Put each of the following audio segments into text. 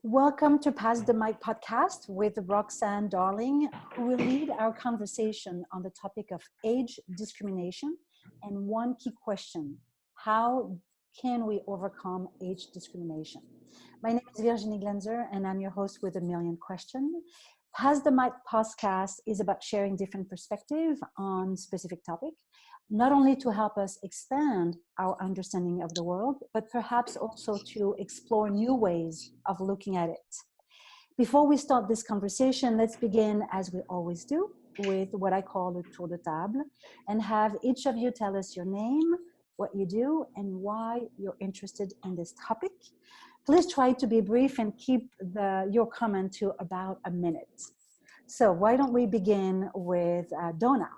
Welcome to Pass the Mic podcast with Roxanne Darling, who will lead our conversation on the topic of age discrimination and one key question: how can we overcome age discrimination? My name is Virginie Glenzer, and I'm your host with a million questions. Pass the Mic podcast is about sharing different perspectives on specific topic, not only to help us expand our understanding of the world, but perhaps also to explore new ways of looking at it. Before we start this conversation, let's begin, as we always do, with what I call a tour de table, and have each of you tell us your name, what you do, and why you're interested in this topic. Please try to be brief and keep your comment to about a minute. So why don't we begin with Donna?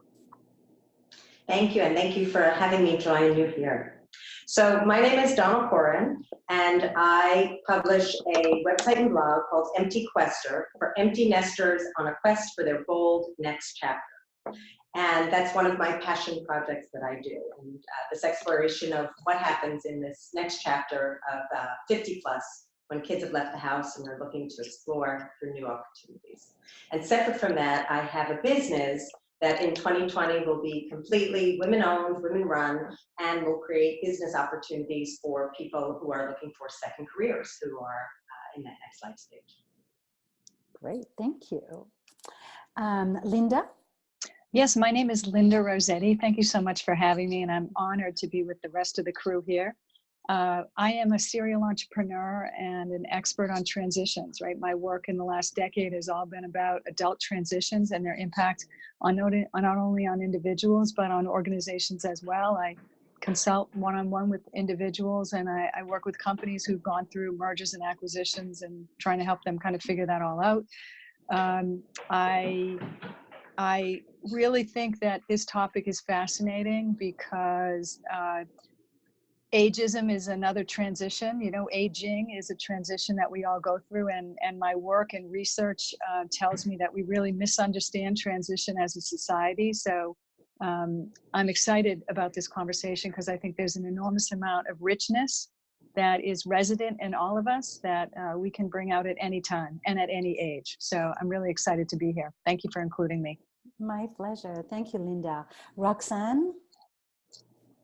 Thank you, and thank you for having me join you here. So my name is Donna Lauren, and I publish a website and blog called Empty Quester for empty nesters on a quest for their bold next chapter. And that's one of my passion projects that I do, and this exploration of what happens in this next chapter of 50 plus, when kids have left the house and are looking to explore for new opportunities. And separate from that, I have a business that in 2020 will be completely women-owned, women-run, and will create business opportunities for people who are looking for second careers, who are in that next life stage. Great, thank you. Linda? Yes, my name is Linda Rosetti. Thank you so much for having me, and I'm honored to be with the rest of the crew here. I am a serial entrepreneur and an expert on transitions, right? My work in the last decade has all been about adult transitions and their impact on not only on individuals, but on organizations as well. I consult one-on-one with individuals, and I work with companies who've gone through mergers and acquisitions and trying to help them kind of figure that all out. I really think that this topic is fascinating because ageism is another transition. You know, aging is a transition that we all go through, and my work and research tells me that we really misunderstand transition as a society. So I'm excited about this conversation because I think there's an enormous amount of richness that is resident in all of us that we can bring out at any time and at any age. So I'm really excited to be here. Thank you for including me. My pleasure. Thank you, Linda. Roxanne?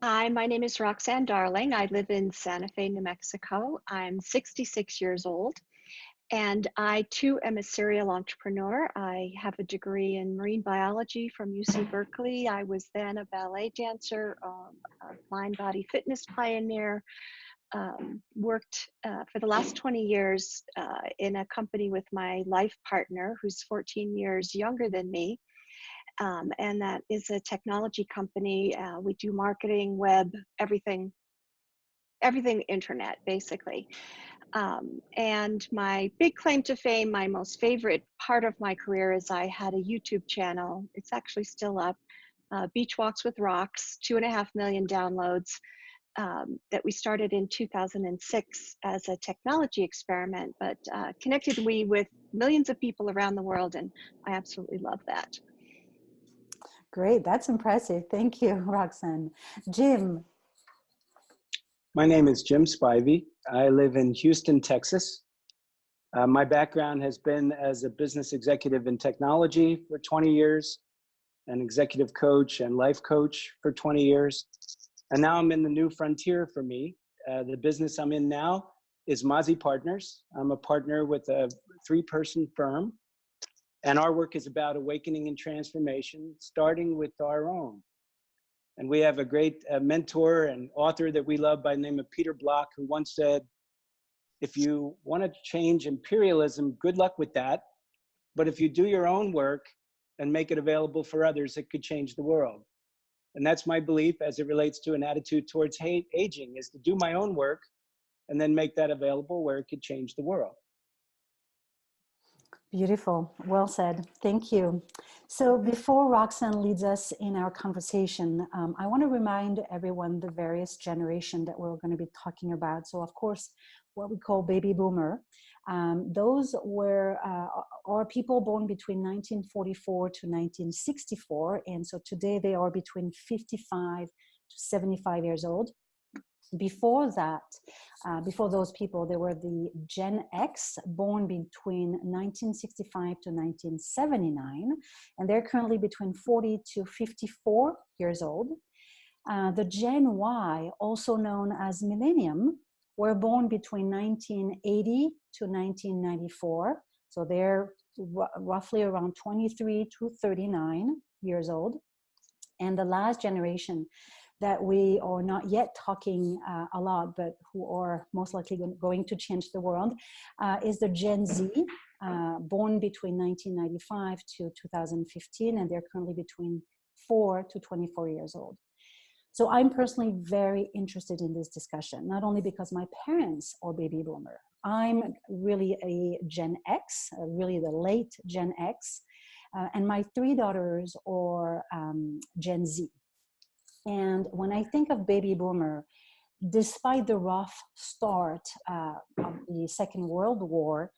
Hi, my name is Roxanne Darling. I live in Santa Fe, New Mexico. I'm 66 years old, and I too am a serial entrepreneur. I have a degree in marine biology from UC Berkeley. I was then a ballet dancer, a mind-body fitness pioneer, worked for the last 20 years in a company with my life partner, who's 14 years younger than me. And that is a technology company. We do marketing, web, everything internet, basically. And my big claim to fame, my most favorite part of my career, is I had a YouTube channel. It's actually still up, Beach Walks with Rox, 2.5 million downloads, that we started in 2006 as a technology experiment, but connected we with millions of people around the world, and I absolutely love that. Great, that's impressive. Thank you, Roxanne. Jim? My name is Jim Spivey. I live in Houston, Texas. My background has been as a business executive in technology for 20 years, an executive coach and life coach for 20 years. And now I'm in the new frontier for me. The business I'm in now is Mozzie Partners. I'm a partner with a 3-person firm. And our work is about awakening and transformation, starting with our own. And we have a great mentor and author that we love by the name of Peter Block, who once said, if you want to change imperialism, good luck with that. But if you do your own work and make it available for others, it could change the world. And that's my belief as it relates to an attitude towards aging, is to do my own work and then make that available where it could change the world. Beautiful. Well said. Thank you. So before Roxanne leads us in our conversation, I want to remind everyone the various generation that we're going to be talking about. So of course, what we call baby boomer. Those were are people born between 1944 to 1964. And so today they are between 55 to 75 years old. Before that, before those people, there were the Gen X, born between 1965 to 1979, and they're currently between 40 to 54 years old. The Gen Y, also known as Millennium, were born between 1980 to 1994. So they're roughly around 23 to 39 years old. And the last generation that we are not yet talking a lot, but who are most likely going to change the world, is the Gen Z, born between 1995 to 2015, and they're currently between 4 to 24 years old. So I'm personally very interested in this discussion, not only because my parents are baby boomer. I'm really a Gen X, really the late Gen X, and my 3 daughters are Gen Z. And when I think of baby boomer, despite the rough start of the Second World War,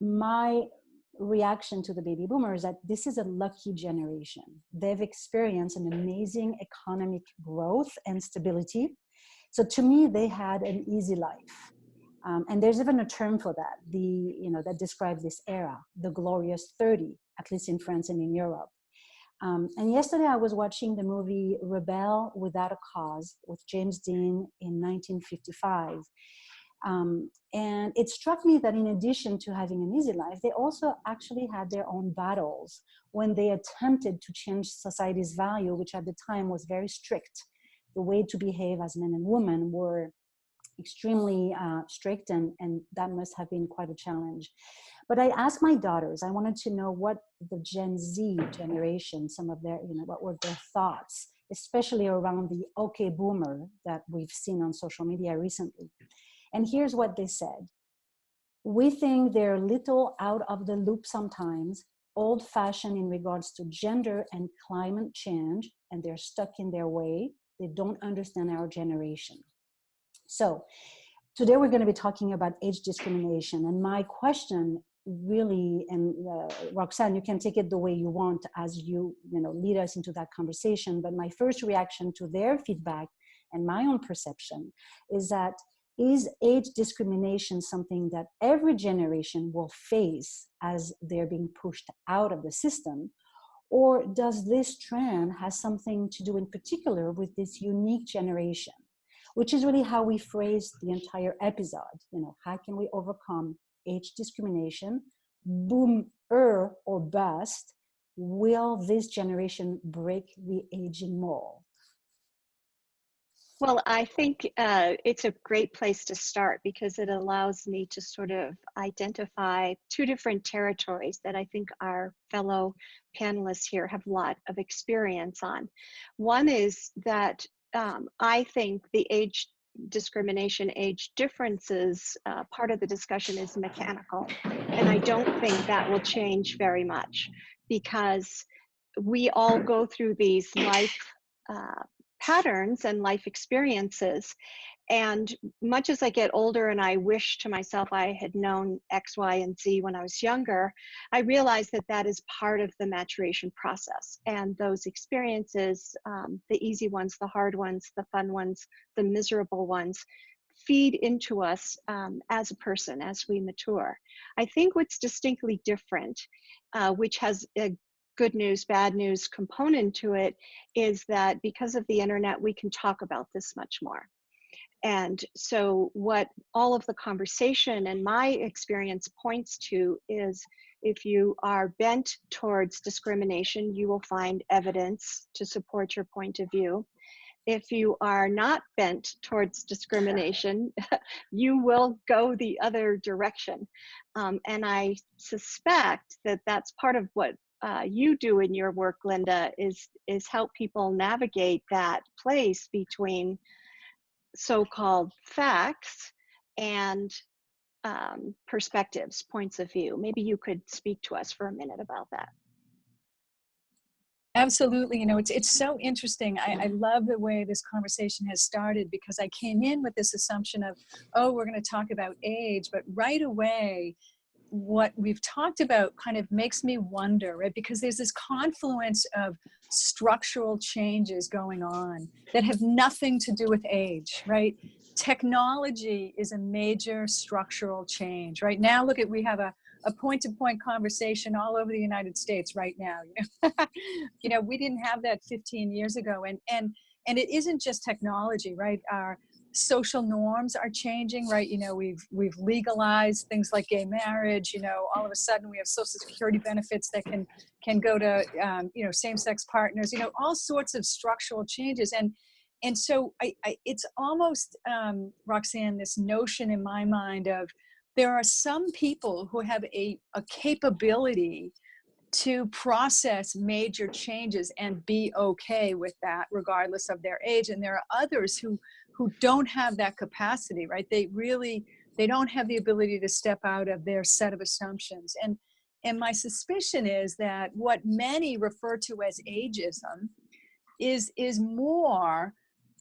my reaction to the baby boomers is that this is a lucky generation. They've experienced an amazing economic growth and stability. So to me, they had an easy life. And there's even a term for that, that describes this era, the glorious 30, at least in France and in Europe. And yesterday I was watching the movie Rebel Without a Cause with James Dean in 1955. And it struck me that in addition to having an easy life, they also actually had their own battles when they attempted to change society's value, which at the time was very strict. The way to behave as men and women were extremely strict, and that must have been quite a challenge. But I asked my daughters, I wanted to know what the Gen Z generation, some of their, what were their thoughts, especially around the okay boomer that we've seen on social media recently. And here's what they said. We think they're a little out of the loop sometimes, old-fashioned in regards to gender and climate change, and they're stuck in their way. They don't understand our generation. So today we're going to be talking about age discrimination. And my question really, and Roxanne, you can take it the way you want as you lead us into that conversation. But my first reaction to their feedback and my own perception is that, is age discrimination something that every generation will face as they're being pushed out of the system? Or does this trend have something to do in particular with this unique generation? Which is really how we phrased the entire episode. How can we overcome age discrimination? Boomer or bust, will this generation break the aging mold? Well, I think it's a great place to start because it allows me to sort of identify 2 different territories that I think our fellow panelists here have a lot of experience on. One is that I think the age discrimination, age differences, part of the discussion is mechanical. And I don't think that will change very much because we all go through these life patterns and life experiences. And much as I get older and I wish to myself I had known X, Y, and Z when I was younger, I realize that that is part of the maturation process. And those experiences, the easy ones, the hard ones, the fun ones, the miserable ones, feed into us as a person as we mature. I think what's distinctly different, which has a good news, bad news component to it, is that because of the internet, we can talk about this much more. And so what all of the conversation and my experience points to is if you are bent towards discrimination, you will find evidence to support your point of view. If you are not bent towards discrimination, you will go the other direction. And I suspect that that's part of what you do in your work, Linda, is help people navigate that place between so-called facts and perspectives, points of view. Maybe you could speak to us for a minute about that. Absolutely. It's so interesting. I love the way this conversation has started because I came in with this assumption of, oh, we're going to talk about age, but right away, what we've talked about kind of makes me wonder, right? Because there's this confluence of structural changes going on that have nothing to do with age, right? Technology is a major structural change. Right now, look at, we have a point-to-point conversation all over the United States right now. You know, we didn't have that 15 years ago. And it isn't just technology, right? Our social norms are changing, right? You know, we've legalized things like gay marriage. You know, all of a sudden we have Social Security benefits that can go to you know, same-sex partners. You know, all sorts of structural changes. And so it's almost, Roxanne, this notion in my mind of, there are some people who have a capability to process major changes and be okay with that regardless of their age. And there are others who don't have that capacity, right? They don't have the ability to step out of their set of assumptions. And my suspicion is that what many refer to as ageism is more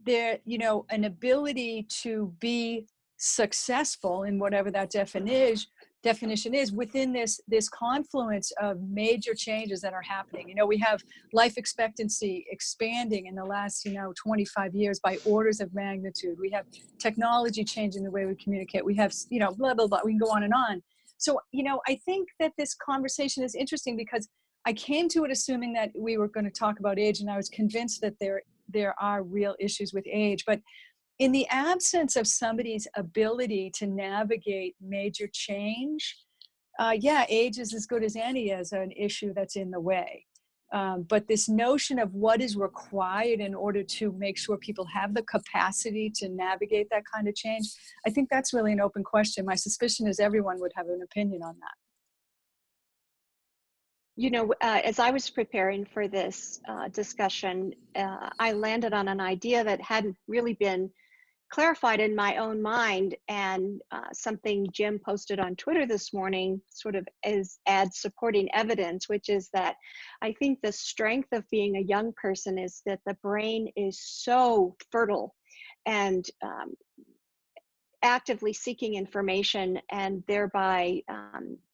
there, you know, an ability to be successful in whatever that definition is within this confluence of major changes that are happening. You know, we have life expectancy expanding in the last, you know, 25 years by orders of magnitude. We have technology changing the way we communicate. We have, you know, blah, blah, blah. We can go on and on. So, you know, I think that this conversation is interesting because I came to it assuming that we were going to talk about age, and I was convinced that there are real issues with age. But in the absence of somebody's ability to navigate major change, yeah, age is as good as any as an issue that's in the way. But this notion of what is required in order to make sure people have the capacity to navigate that kind of change, I think that's really an open question. My suspicion is everyone would have an opinion on that. You know, as I was preparing for this discussion, I landed on an idea that hadn't really been clarified in my own mind, and something Jim posted on Twitter this morning sort of adds supporting evidence, which is that I think the strength of being a young person is that the brain is so fertile and actively seeking information, and thereby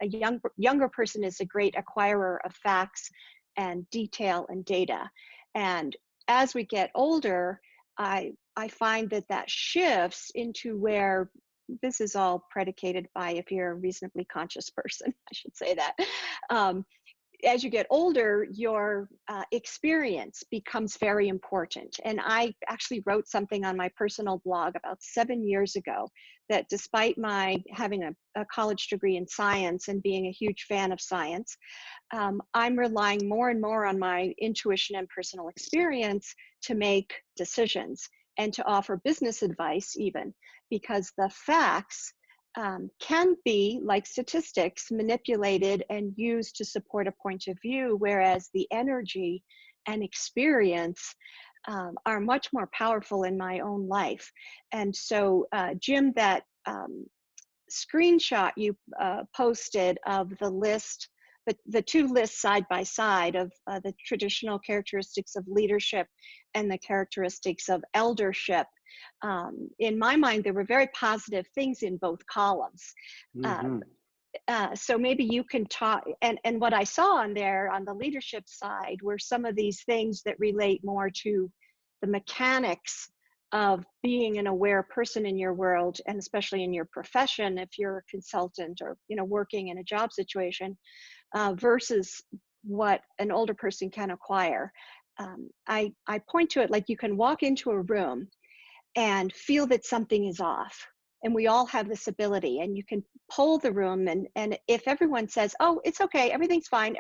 a younger person is a great acquirer of facts and detail and data. And as we get older, I find that shifts into where this is all predicated by, if you're a reasonably conscious person, I should say that. As you get older, your experience becomes very important. And I actually wrote something on my personal blog about 7 years ago that despite my having a college degree in science and being a huge fan of science, I'm relying more and more on my intuition and personal experience to make decisions and to offer business advice even, because the facts can be, like statistics, manipulated and used to support a point of view, whereas the energy and experience are much more powerful in my own life. And so, Jim, that screenshot you posted of the list, the two lists side by side of the traditional characteristics of leadership and the characteristics of eldership, in my mind, there were very positive things in both columns. Mm-hmm. So maybe you can talk, and what I saw on there on the leadership side were some of these things that relate more to the mechanics of being an aware person in your world, and especially in your profession, if you're a consultant or, you know, working in a job situation, versus what an older person can acquire. I point to it like you can walk into a room and feel that something is off. And we all have this ability, and you can poll the room, and if everyone says, oh, it's okay, everything's fine,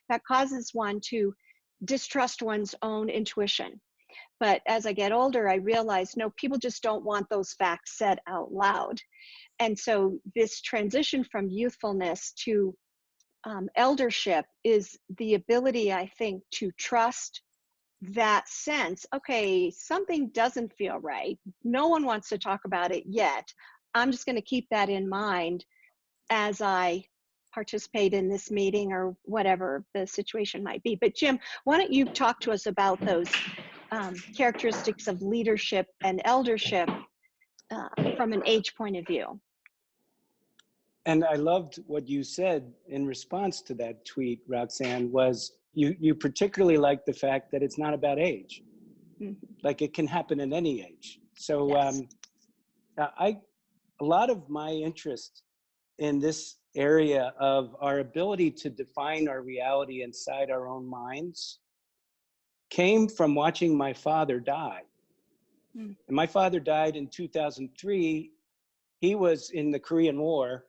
that causes one to distrust one's own intuition. But as I get older, I realize, no, people just don't want those facts said out loud. And so this transition from youthfulness to eldership is the ability, I think, to trust that sense, okay, something doesn't feel right. No one wants to talk about it yet. I'm just going to keep that in mind as I participate in this meeting or whatever the situation might be. But Jim, why don't you talk to us about those characteristics of leadership and eldership from an age point of view? And I loved what you said in response to that tweet, Roxanne, was you particularly like the fact that it's not about age. Like it can happen at any age. So Yes. a lot of my interest in this area of our ability to define our reality inside our own minds came from watching my father die. And my father died in 2003. He was in the Korean War.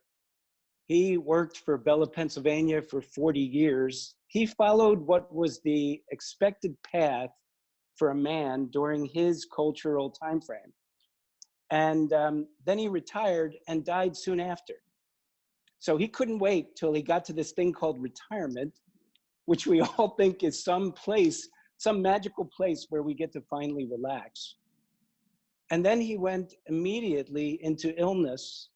He worked for Bella, Pennsylvania for 40 years. He followed what was the expected path for a man during his cultural time frame. And then he retired and died soon after. So he couldn't wait till he got to this thing called retirement, which we all think is some place, some magical place where we get to finally relax. And then he went immediately into illness.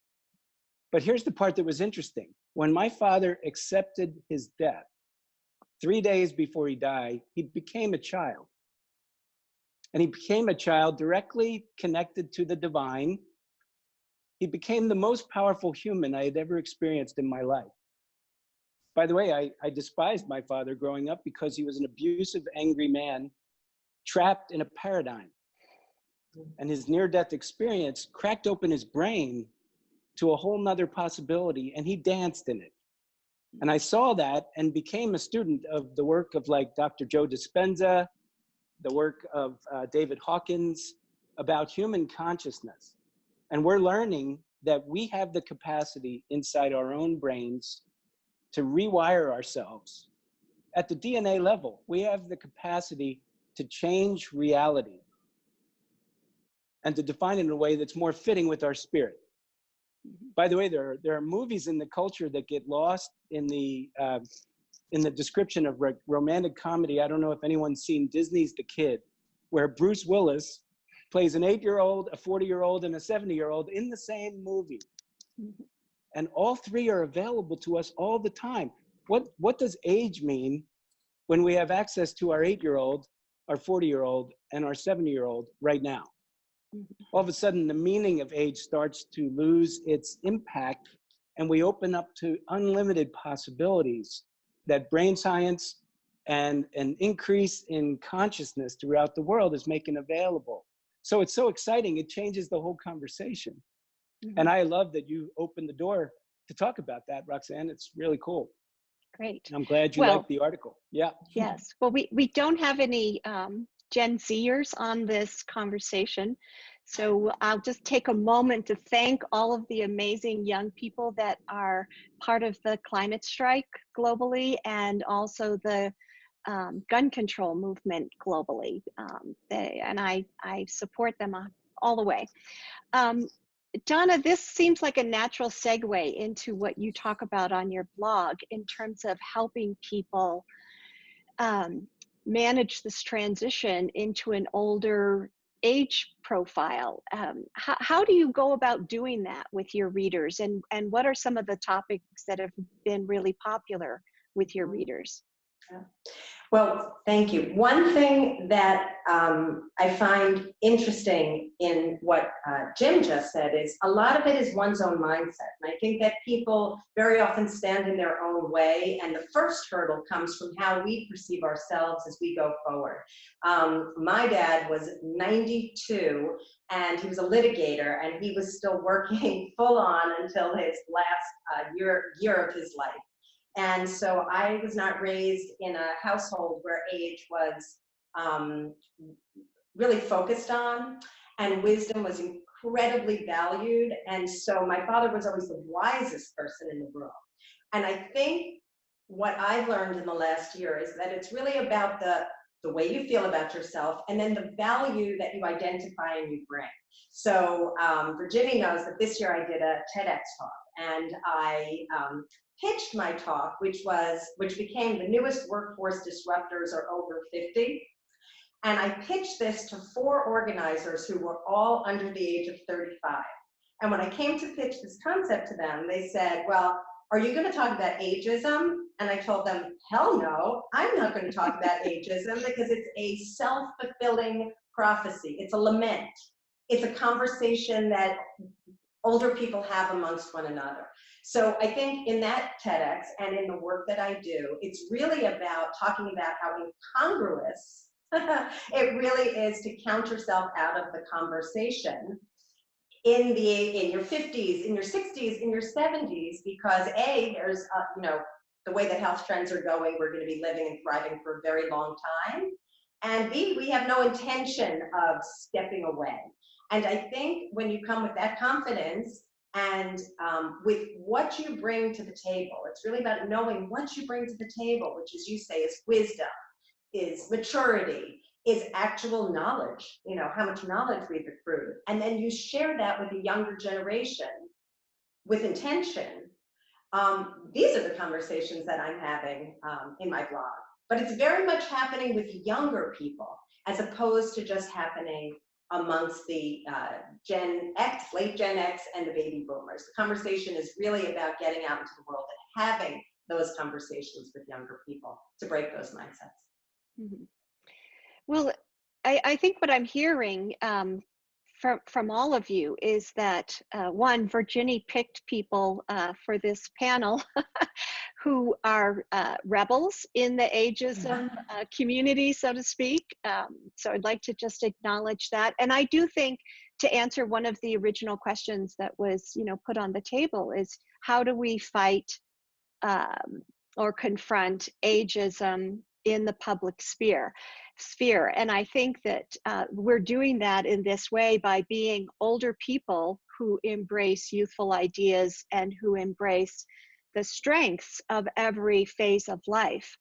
But here's the part that was interesting. When my father accepted his death, 3 days before he died, he became a child. And he became a child directly connected to the divine. He became the most powerful human I had ever experienced in my life. By the way, I despised my father growing up because he was an abusive, angry man trapped in a paradigm. And his near-death experience cracked open his brain to a whole nother possibility, and he danced in it. And I saw that and became a student of the work of like Dr. Joe Dispenza, the work of David Hawkins about human consciousness. And we're learning that we have the capacity inside our own brains to rewire ourselves. At the DNA level, we have the capacity to change reality and to define it in a way that's more fitting with our spirit. By the way, there are movies in the culture that get lost in the description of romantic comedy. I don't know if anyone's seen Disney's The Kid, where Bruce Willis plays an 8-year-old, a 40-year-old, and a 70-year-old in the same movie. And all three are available to us all the time. What does age mean when we have access to our 8-year-old, our 40-year-old, and our 70-year-old right now? All of a sudden, the meaning of age starts to lose its impact, and we open up to unlimited possibilities that brain science and an increase in consciousness throughout the world is making available. So it's so exciting, it changes the whole conversation. And I love that you opened the door to talk about that, Roxanne. It's really cool. Great. I'm glad you liked the article. Yeah. Yes. Well, we don't have any Gen Zers on this conversation. So I'll just take a moment to thank all of the amazing young people that are part of the climate strike globally, and also the gun control movement globally. And I support them all the way. Donna, this seems like a natural segue into what you talk about on your blog in terms of helping people manage this transition into an older age profile. How do you go about doing that with your readers, and what are some of the topics that have been really popular with your readers? Well, thank you. One thing that I find interesting in what Jim just said is a lot of it is one's own mindset. And I think that people very often stand in their own way, and the first hurdle comes from how we perceive ourselves as we go forward. My dad was 92, and he was a litigator, and he was still working full on until his last year of his life. And so I was not raised in a household where age was really focused on, and wisdom was incredibly valued. And so my father was always the wisest person in the room. And I think what I've learned in the last year is that it's really about the way you feel about yourself, and then the value that you identify and you bring. So Virginia knows that this year I did a TEDx talk, and I pitched my talk, which became the newest workforce disruptors are over 50. And I pitched this to 4 organizers who were all under the age of 35. And when I came to pitch this concept to them, they said, well, are you going to talk about ageism? And I told them, hell no, I'm not going to talk about ageism, because it's a self-fulfilling prophecy. It's a lament. It's a conversation that older people have amongst one another. So I think in that TEDx and in the work that I do, it's really about talking about how incongruous it really is to count yourself out of the conversation in your 50s, in your 60s, in your 70s, because there's the way that health trends are going, we're going to be living and thriving for a very long time. And B, we have no intention of stepping away. And I think when you come with that confidence and with what you bring to the table, it's really about knowing what you bring to the table, which, as you say, is wisdom, is maturity, is actual knowledge, how much knowledge we've accrued. And then you share that with the younger generation with intention. These are the conversations that I'm having in my blog. But it's very much happening with younger people, as opposed to just happening amongst the Gen X, late Gen X, and the baby boomers. The conversation is really about getting out into the world and having those conversations with younger people to break those mindsets. Mm-hmm. Well, I think what I'm hearing from all of you is that, one, Virginia picked people for this panel who are rebels in the ageism community, so to speak. So I'd like to just acknowledge that. And I do think, to answer one of the original questions that was put on the table, is how do we fight or confront ageism in the public sphere. And I think that we're doing that in this way by being older people who embrace youthful ideas and who embrace the strengths of every phase of life,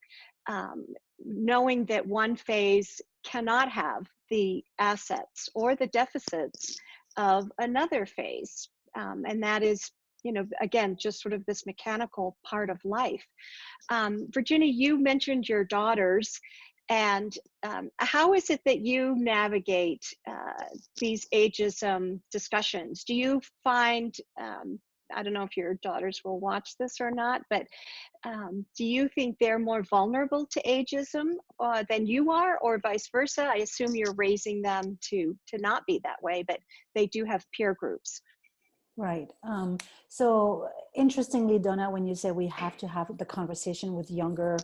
knowing that one phase cannot have the assets or the deficits of another phase. And that is, again, just sort of this mechanical part of life. Virginia, you mentioned your daughters, and how is it that you navigate these ageism discussions? Do you find, I don't know if your daughters will watch this or not, but do you think they're more vulnerable to ageism than you are, or vice versa? I assume you're raising them to not be that way, but they do have peer groups. Right. So interestingly, Donna, when you say we have to have the conversation with the younger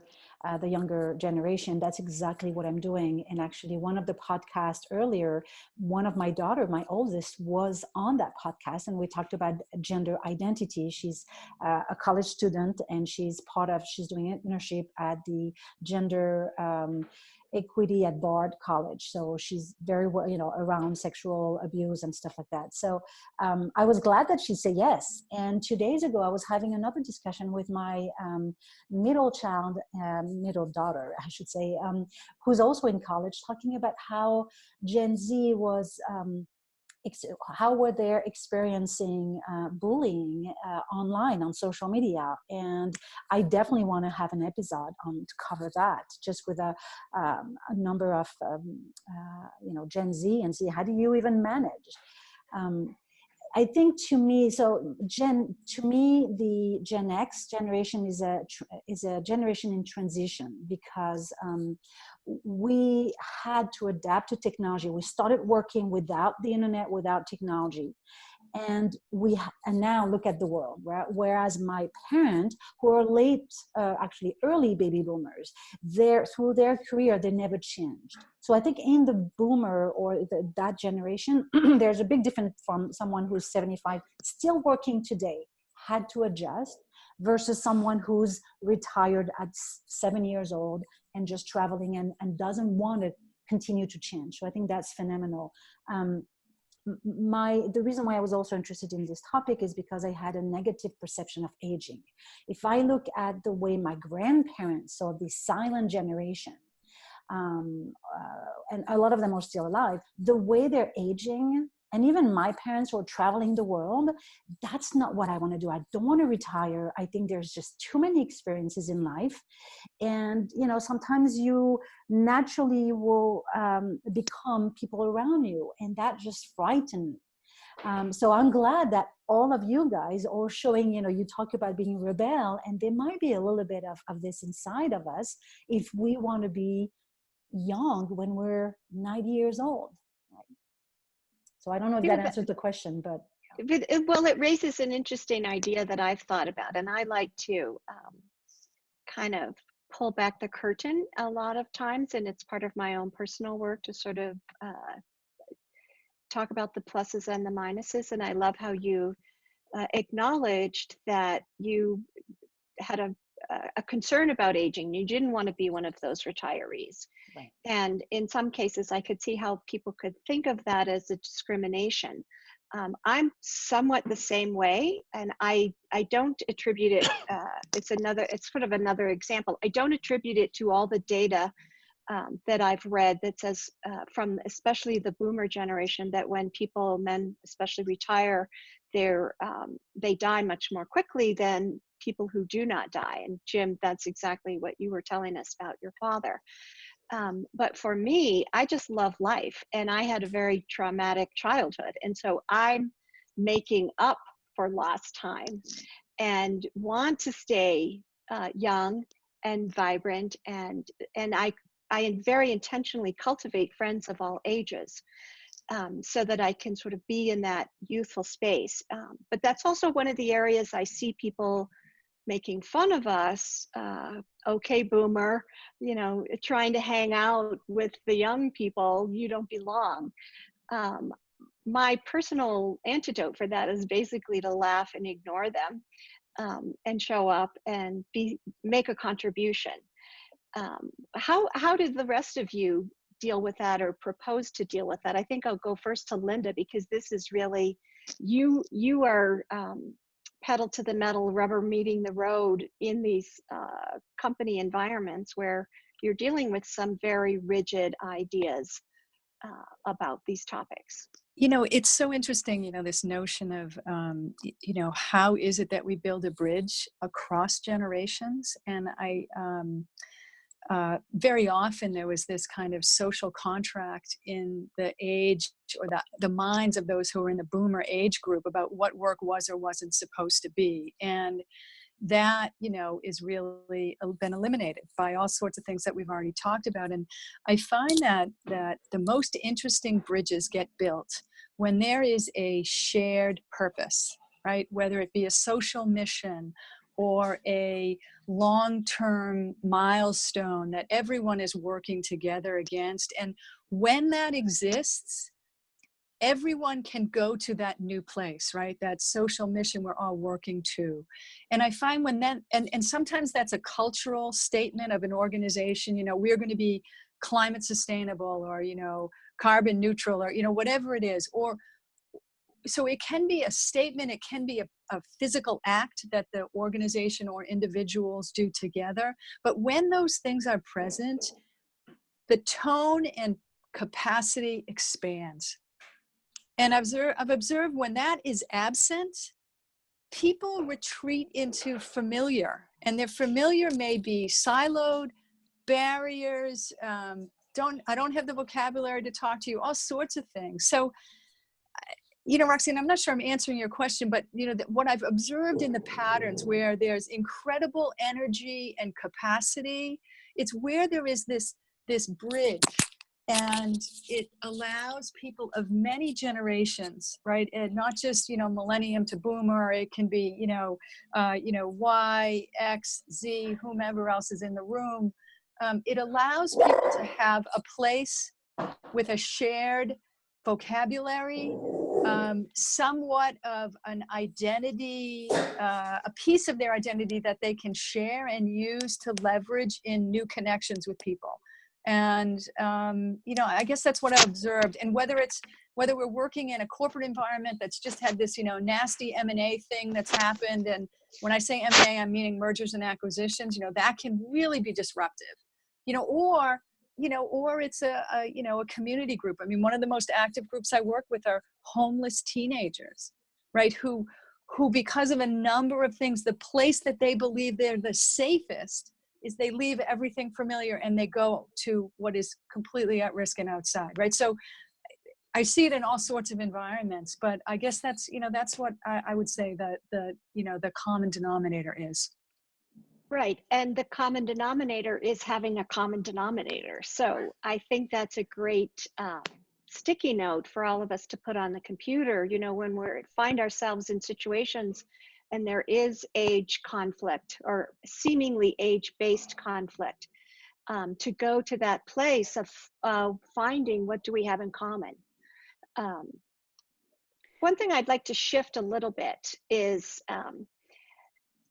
generation, that's exactly what I'm doing. And actually, one of the podcasts earlier, one of my daughter, my oldest, was on that podcast, and we talked about gender identity. She's a college student, and she's doing an internship at the gender equity at Bard College. So she's very well, around sexual abuse and stuff like that. So I was glad that she said yes. And 2 days ago, I was having another discussion with my middle daughter, I should say, who's also in college, talking about how Gen Z was, how were they experiencing bullying online on social media. And I definitely want to have an episode to cover that, just with a number of Gen Z, and see how do you even manage. I think to me, the Gen X generation is a generation in transition, because we had to adapt to technology. We started working without the internet, without technology. And now look at the world, right? Whereas my parents, who are actually early baby boomers, through their career, they never changed. So I think in the boomer or that generation, there's a big difference from someone who's 75, still working today, had to adjust, versus someone who's retired at 7 years old and just traveling and doesn't want to continue to change. So I think that's phenomenal. The reason why I was also interested in this topic is because I had a negative perception of aging. If I look at the way my grandparents saw the silent generation, and a lot of them are still alive, the way they're aging, and even my parents who are traveling the world, that's not what I want to do. I don't want to retire. I think there's just too many experiences in life. And, sometimes you naturally will become people around you, and that just frightens me. So I'm glad that all of you guys are showing, you talk about being a rebel, and there might be a little bit of this inside of us if we want to be young when we're 90 years old. Right? So I don't know if that answers the question, but. Well, it raises an interesting idea that I've thought about, and I like to kind of pull back the curtain a lot of times, and it's part of my own personal work to sort of talk about the pluses and the minuses. And I love how you acknowledged that you had a concern about aging. You didn't want to be one of those retirees. Right. And in some cases, I could see how people could think of that as a discrimination. I'm somewhat the same way, and I don't attribute it, it's sort of another example. I don't attribute it to all the data that I've read that says from especially the boomer generation that when men especially retire, they die much more quickly than people who do not die. And Jim, that's exactly what you were telling us about your father. But for me, I just love life, and I had a very traumatic childhood. And so I'm making up for lost time and want to stay young and vibrant. And I very intentionally cultivate friends of all ages so that I can sort of be in that youthful space. But that's also one of the areas I see people making fun of us, okay, boomer, trying to hang out with the young people, you don't belong. My personal antidote for that is basically to laugh and ignore them and show up and make a contribution. How did the rest of you deal with that or propose to deal with that? I think I'll go first to Linda, because this is really, you are pedal to the metal, rubber meeting the road in these company environments where you're dealing with some very rigid ideas about these topics. It's so interesting, this notion of, how is it that we build a bridge across generations? And very often there was this kind of social contract in the age or the minds of those who were in the boomer age group about what work was or wasn't supposed to be. And that, is really been eliminated by all sorts of things that we've already talked about. And I find that the most interesting bridges get built when there is a shared purpose, right? Whether it be a social mission or a long-term milestone that everyone is working together against. And when that exists, everyone can go to that new place, right? That social mission we're all working to. And I find when that, and sometimes that's a cultural statement of an organization, we're going to be climate sustainable or, carbon neutral or, whatever it is. Or so it can be a statement, it can be a physical act that the organization or individuals do together. But when those things are present, the tone and capacity expands. And I've observed when that is absent, people retreat into familiar. And their familiar may be siloed, barriers, I don't have the vocabulary to talk to you, all sorts of things. So, Roxanne, I'm not sure I'm answering your question, but what I've observed in the patterns where there's incredible energy and capacity, it's where there is this bridge, and it allows people of many generations, right? And not just millennium to boomer. It can be Y, X, Z, whomever else is in the room. It allows people to have a place with a shared vocabulary, somewhat of an identity, a piece of their identity that they can share and use to leverage in new connections with people. And, I guess that's what I've observed. And whether we're working in a corporate environment that's just had this, nasty M&A thing that's happened. And when I say M&A, I'm meaning mergers and acquisitions, that can really be disruptive, or it's a community group. I mean, one of the most active groups I work with are homeless teenagers, right? Who because of a number of things, the place that they believe they're the safest is they leave everything familiar and they go to what is completely at risk and outside, right? So I see it in all sorts of environments, but I guess that's what I would say that the common denominator is. Right, and the common denominator is having a common denominator. So I think that's a great sticky note for all of us to put on the computer, you know, when we find ourselves in situations and there is age conflict or seemingly age-based conflict, to go to that place of finding what do we have in common. One thing I'd like to shift a little bit is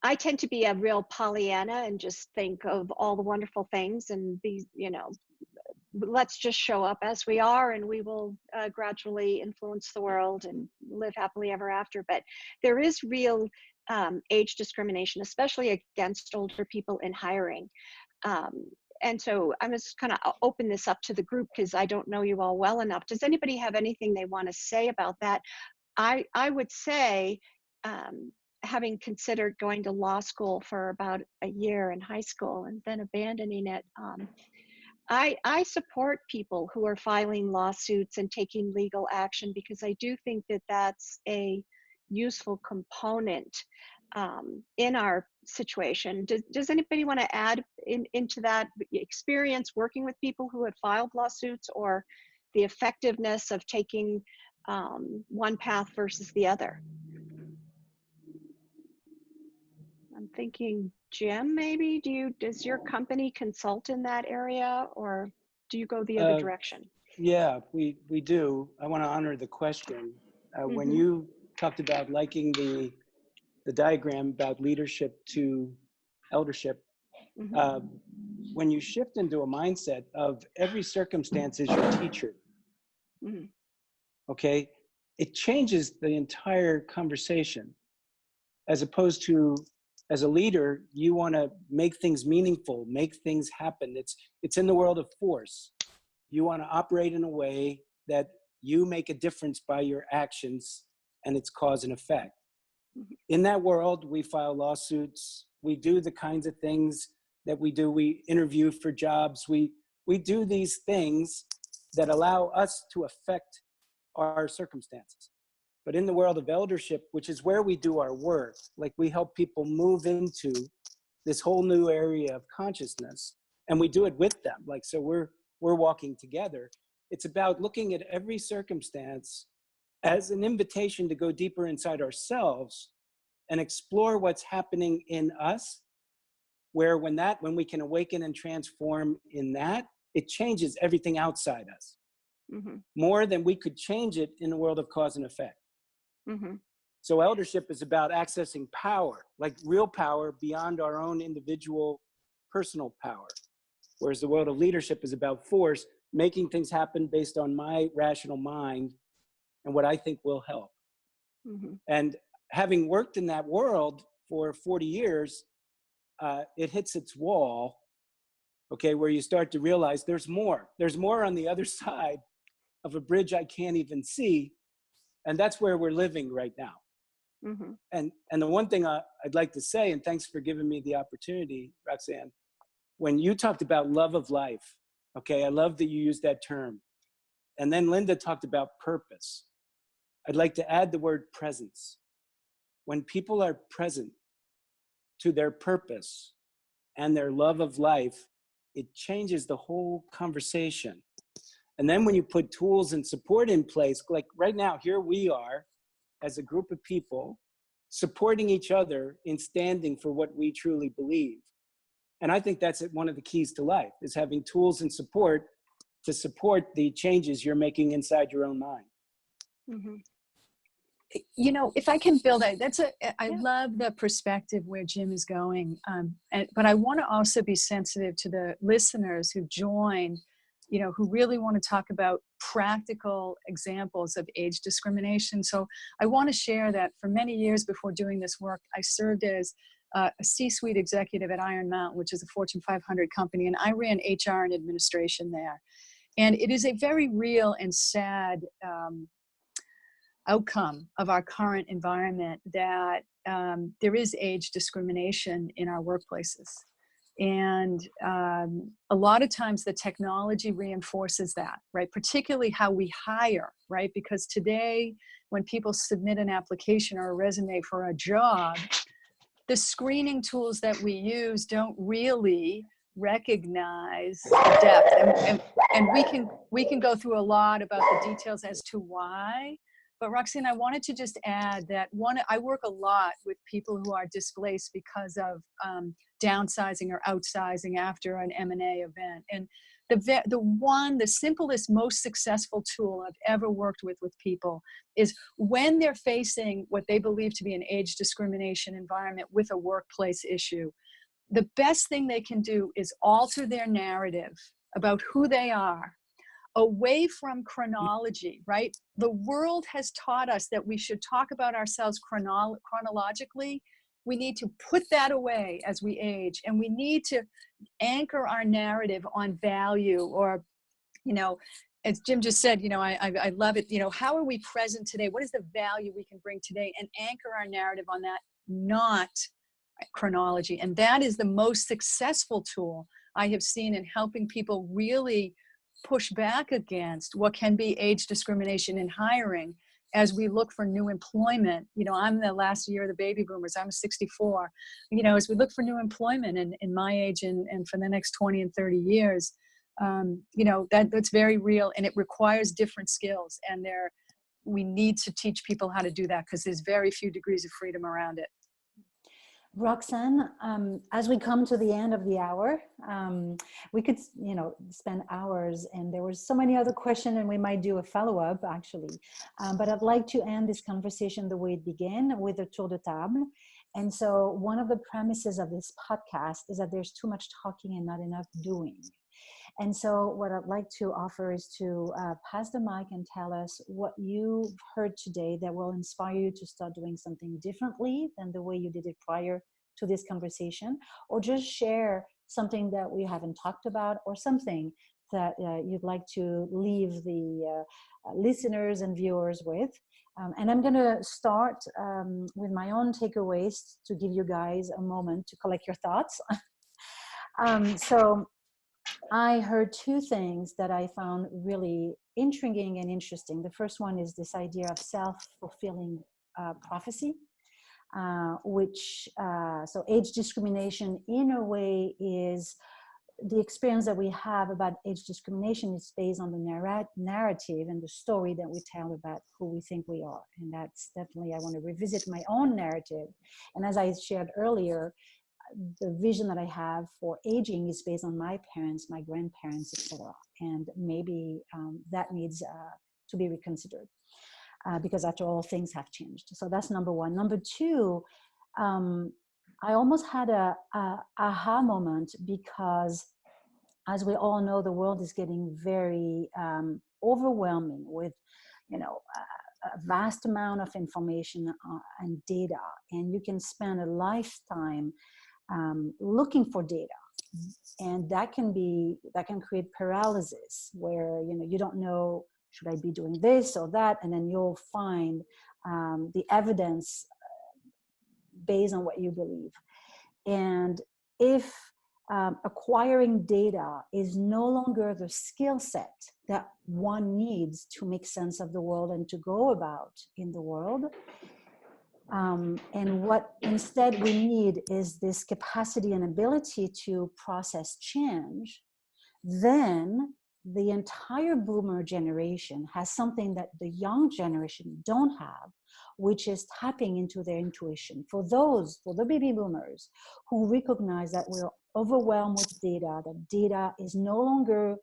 I tend to be a real Pollyanna and just think of all the wonderful things and be, you know, let's just show up as we are and we will gradually influence the world and live happily ever after. But there is real age discrimination, especially against older people in hiring. And so I'm just kind of open this up to the group because I don't know you all well enough. Does anybody have anything they want to say about that? I would say, having considered going to law school for about a year in high school and then abandoning it, I support people who are filing lawsuits and taking legal action because I do think that that's a useful component in our situation. Does anybody want to add into that experience working with people who had filed lawsuits or the effectiveness of taking one path versus the other? I'm thinking, Jim, maybe, does your company consult in that area or do you go the other direction? Yeah, we do. I want to honor the question. When you talked about liking the diagram about leadership to eldership, when you shift into a mindset of every circumstance is your teacher, okay, it changes the entire conversation. As opposed to, as a leader, you want to make things meaningful, make things happen. It's in the world of force. You want to operate in a way that you make a difference by your actions and its cause and effect. In that world, we file lawsuits. We do the kinds of things that we do. We interview for jobs. We do these things that allow us to affect our circumstances. But in the world of eldership, which is where we do our work, like we help people move into this whole new area of consciousness, and we do it with them. Like, so we're walking together. It's about looking at every circumstance as an invitation to go deeper inside ourselves and explore what's happening in us, where when we can awaken and transform in that, it changes everything outside us. More than we could change it in the world of cause and effect. So eldership is about accessing power, like real power beyond our own individual personal power. Whereas the world of leadership is about force, making things happen based on my rational mind and what I think will help. And having worked in that world for 40 years, it hits its wall, okay, where you start to realize there's more. There's more on the other side of a bridge I can't even see. And that's where we're living right now. And the one thing I'd like to say, and thanks for giving me the opportunity, Roxanne, when you talked about love of life, okay, I love that you used that term. And then Linda talked about purpose. I'd like to add the word presence. When people are present to their purpose and their love of life, it changes the whole conversation. And then when you put tools and support in place, like right now, here we are as a group of people supporting each other in standing for what we truly believe. And I think that's one of the keys to life, is having tools and support to support the changes you're making inside your own mind. You know, if I can build I love the perspective where Jim is going. But I want to also be sensitive to the listeners who joined, you know, who really want to talk about practical examples of age discrimination. So I want to share that for many years before doing this work, I served as a C-suite executive at Iron Mountain, which is a Fortune 500 company, and I ran HR and administration there. And it is a very real and sad outcome of our current environment that there is age discrimination in our workplaces. And a lot of times the technology reinforces that, right? Particularly how we hire, right? Because today, when people submit an application or a resume for a job, the screening tools that we use don't really recognize the depth. And we can go through a lot about the details as to why. But Roxanne, I wanted to just add that I work a lot with people who are displaced because of downsizing or outsizing after an M&A event. And the simplest, most successful tool I've ever worked with people is when they're facing what they believe to be an age discrimination environment with a workplace issue, the best thing they can do is alter their narrative about who they are, away from chronology, right? The world has taught us that we should talk about ourselves chronologically. We need to put that away as we age, and we need to anchor our narrative on value, or, as Jim just said, I love it. How are we present today? What is the value we can bring today? And anchor our narrative on that, not chronology. And that is the most successful tool I have seen in helping people really push back against what can be age discrimination in hiring as we look for new employment. I'm the last year of the baby boomers. I'm 64. As we look for new employment in my age and for the next 20 and 30 years, that's very real, and it requires different skills. And we need to teach people how to do that, because there's very few degrees of freedom around it. Roxanne, as we come to the end of the hour, we could, spend hours, and there were so many other questions, and we might do a follow-up actually. But I'd like to end this conversation the way it began, with a tour de table. And so one of the premises of this podcast is that there's too much talking and not enough doing. And so what I'd like to offer is to pass the mic and tell us what you've heard today that will inspire you to start doing something differently than the way you did it prior to this conversation, or just share something that we haven't talked about, or something that you'd like to leave the listeners and viewers with. And I'm going to start with my own takeaways to give you guys a moment to collect your thoughts. So I heard two things that I found really intriguing and interesting. The first one is this idea of self-fulfilling prophecy, so age discrimination in a way is the experience that we have about age discrimination is based on the narrative and the story that we tell about who we think we are. And that's definitely, I want to revisit my own narrative. And as I shared earlier, the vision that I have for aging is based on my parents, my grandparents, etc. And maybe that needs to be reconsidered because after all, things have changed. So that's number one. Number two, I almost had a aha moment, because as we all know, the world is getting very overwhelming with, a vast amount of information and data, and you can spend a lifetime looking for data, and that can create paralysis, where you don't know, should I be doing this or that, and then you'll find the evidence based on what you believe. And if acquiring data is no longer the skill set that one needs to make sense of the world and to go about in the world, and what instead we need is this capacity and ability to process change, then the entire boomer generation has something that the young generation don't have, which is tapping into their intuition. For the baby boomers who recognize that we're overwhelmed with data, that data is no longer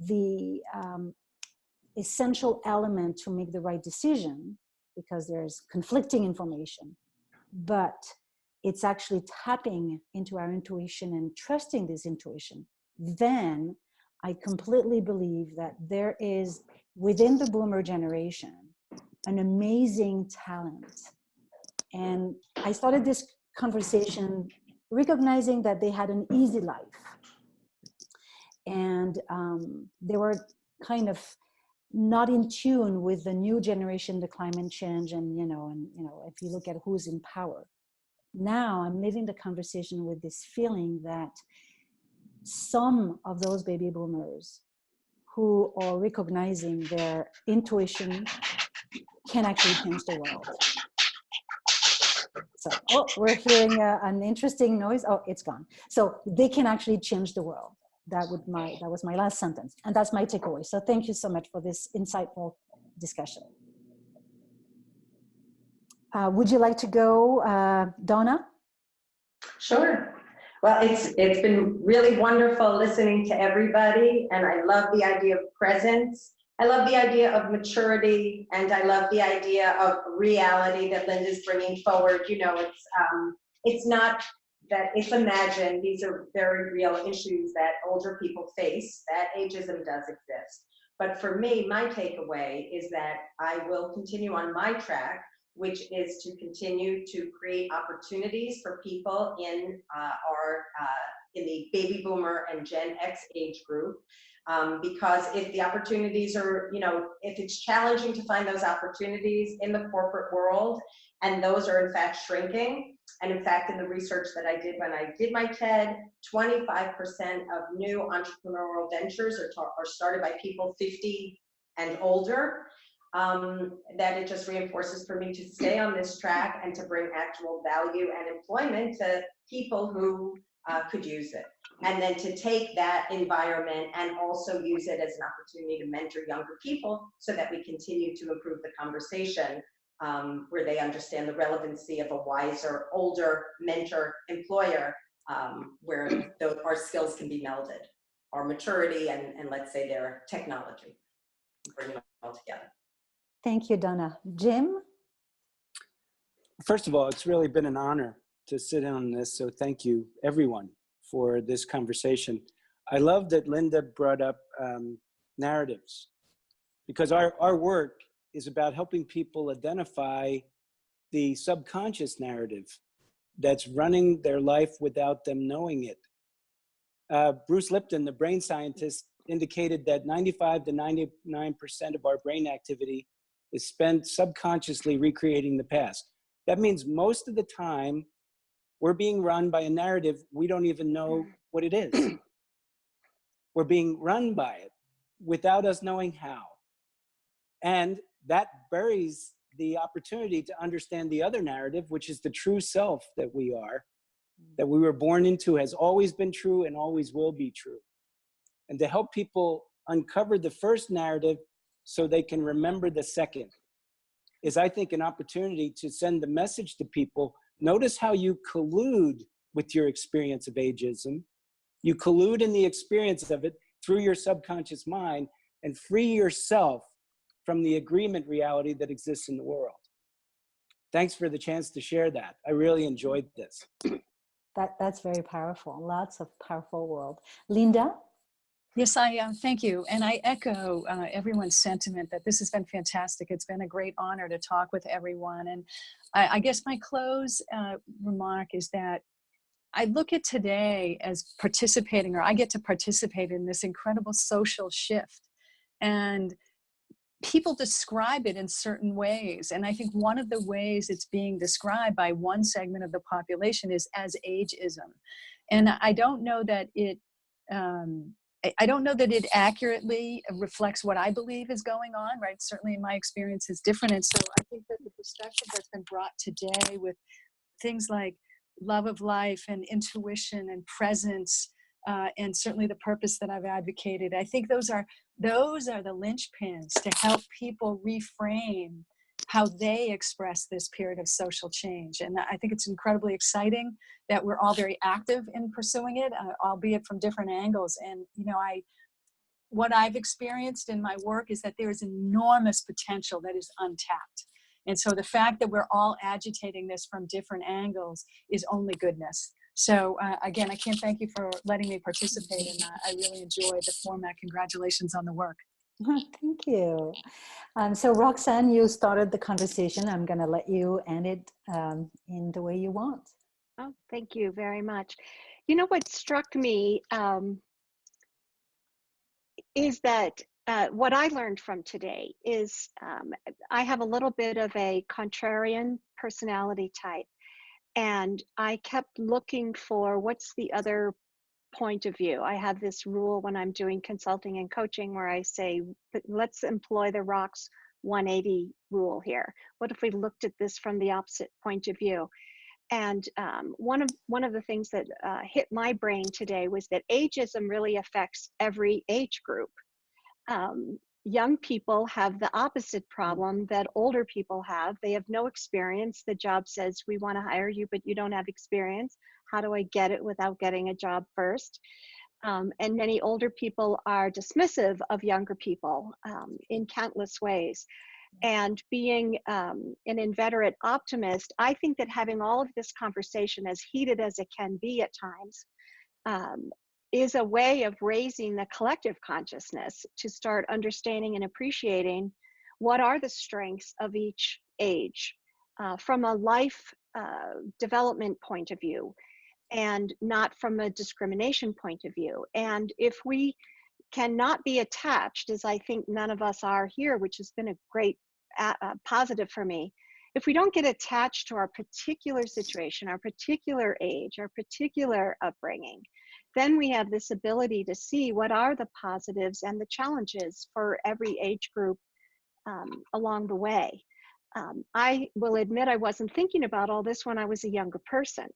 the essential element to make the right decision, because there's conflicting information, but it's actually tapping into our intuition and trusting this intuition, then I completely believe that there is within the boomer generation an amazing talent. And I started this conversation recognizing that they had an easy life, and they were kind of not in tune with the new generation, the climate change, and if you look at who's in power. Now I'm living the conversation with this feeling that some of those baby boomers who are recognizing their intuition can actually change the world. So, oh, we're hearing an interesting noise. Oh, it's gone. So they can actually change the world. That was my last sentence, and that's my takeaway. So thank you so much for this insightful discussion. Would you like to go, Donna? Sure. Well, it's been really wonderful listening to everybody, and I love the idea of presence. I love the idea of maturity, and I love the idea of reality that Linda's bringing forward. You know, it's not that it's imagined. These are very real issues that older people face, that ageism does exist. But for me, my takeaway is that I will continue on my track, which is to continue to create opportunities for people in in the baby boomer and Gen X age group. Because if the opportunities are, you know, if it's challenging to find those opportunities in the corporate world, and those are in fact shrinking, and in fact in the research that I did when I did my TED, 25% of new entrepreneurial ventures are started by people 50 and older. That it just reinforces for me to stay on this track and to bring actual value and employment to people who could use it. And then to take that environment and also use it as an opportunity to mentor younger people so that we continue to improve the conversation where they understand the relevancy of a wiser, older mentor employer where our skills can be melded, our maturity and let's say their technology, bring them all together. Thank you, Donna. Jim? First of all, it's really been an honor to sit in on this, so thank you, everyone, for this conversation. I love that Linda brought up narratives, because our work is about helping people identify the subconscious narrative that's running their life without them knowing it. Bruce Lipton, the brain scientist, indicated that 95 to 99% of our brain activity is spent subconsciously recreating the past. That means most of the time, we're being run by a narrative we don't even know what it is. We're being run by it without us knowing how. And that buries the opportunity to understand the other narrative, which is the true self that we are, that we were born into, has always been true and always will be true. And to help people uncover the first narrative so they can remember the second is, I think, an opportunity to send the message to people. Notice how you collude with your experience of ageism. You collude in the experience of it through your subconscious mind and free yourself from the agreement reality that exists in the world. Thanks for the chance to share that. I really enjoyed this. That's very powerful. Lots of powerful world. Linda? Yes, I thank you. And I echo everyone's sentiment that this has been fantastic. It's been a great honor to talk with everyone. And I guess my close remark is that I look at today as participating, or I get to participate in this incredible social shift. And people describe it in certain ways. And I think one of the ways it's being described by one segment of the population is as ageism. And I don't know that it, I don't know that it accurately reflects what I believe is going on, right? Certainly my experience is different. And so I think that the perspective that's been brought today with things like love of life and intuition and presence, and certainly the purpose that I've advocated, I think those are the linchpins to help people reframe how they express this period of social change. And I think it's incredibly exciting that we're all very active in pursuing it, albeit from different angles. And, you know, what I've experienced in my work is that there is enormous potential that is untapped. And so the fact that we're all agitating this from different angles is only goodness. So again, I can't thank you for letting me participate in that. I really enjoyed the format. Congratulations on the work. Thank you. So Roxanne, you started the conversation. I'm going to let you end it in the way you want. Oh, thank you very much. You know, what struck me is that what I learned from today is I have a little bit of a contrarian personality type. And I kept looking for what's the other point of view. I have this rule when I'm doing consulting and coaching where I say, let's employ the rocks 180 rule here? What if we looked at this from the opposite point of view? And one of the things that hit my brain today was that ageism really affects every age group. Young people have the opposite problem that older people have. They have no experience. The job says, we want to hire you, but you don't have experience. How do I get it without getting a job first? And many older people are dismissive of younger people in countless ways. And being an inveterate optimist, I think that having all of this conversation, as heated as it can be at times, is a way of raising the collective consciousness to start understanding and appreciating what are the strengths of each age from a life development point of view, and not from a discrimination point of view. And if we cannot be attached, as I think none of us are here, which has been a great positive for me, if we don't get attached to our particular situation, our particular age, our particular upbringing, then we have this ability to see what are the positives and the challenges for every age group along the way. I will admit I wasn't thinking about all this when I was a younger person.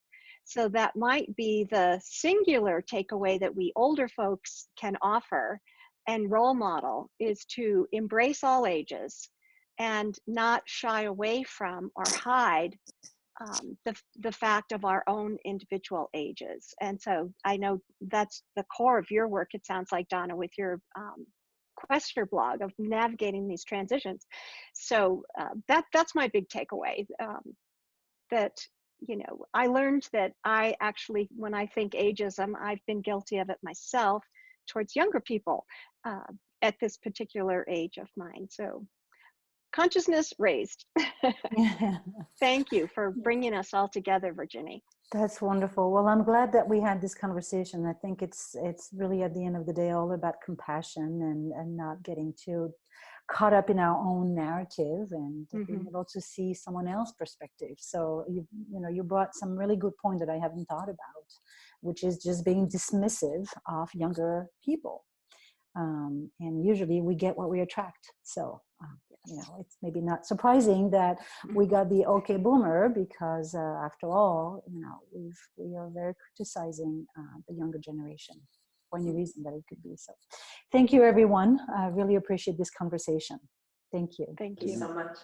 So that might be the singular takeaway that we older folks can offer and role model, is to embrace all ages and not shy away from or hide the fact of our own individual ages. And so I know that's the core of your work, it sounds like, Donna, with your Quester blog of navigating these transitions. So that's my big takeaway, that, you know, I learned that I actually, when I think ageism, I've been guilty of it myself towards younger people at this particular age of mine. So consciousness raised. Thank you for bringing us all together, Virginie. That's wonderful. Well, I'm glad that we had this conversation. I think it's really, at the end of the day, all about compassion and not getting too caught up in our own narrative, and being able to see someone else's perspective. So you brought some really good point that I haven't thought about, which is just being dismissive of younger people. And usually we get what we attract. So, it's maybe not surprising that we got the okay boomer, because after all, we are very criticizing the younger generation for any reason that it could be. So thank you, everyone. I really appreciate this conversation. Thank you. Thank Thank you you so much.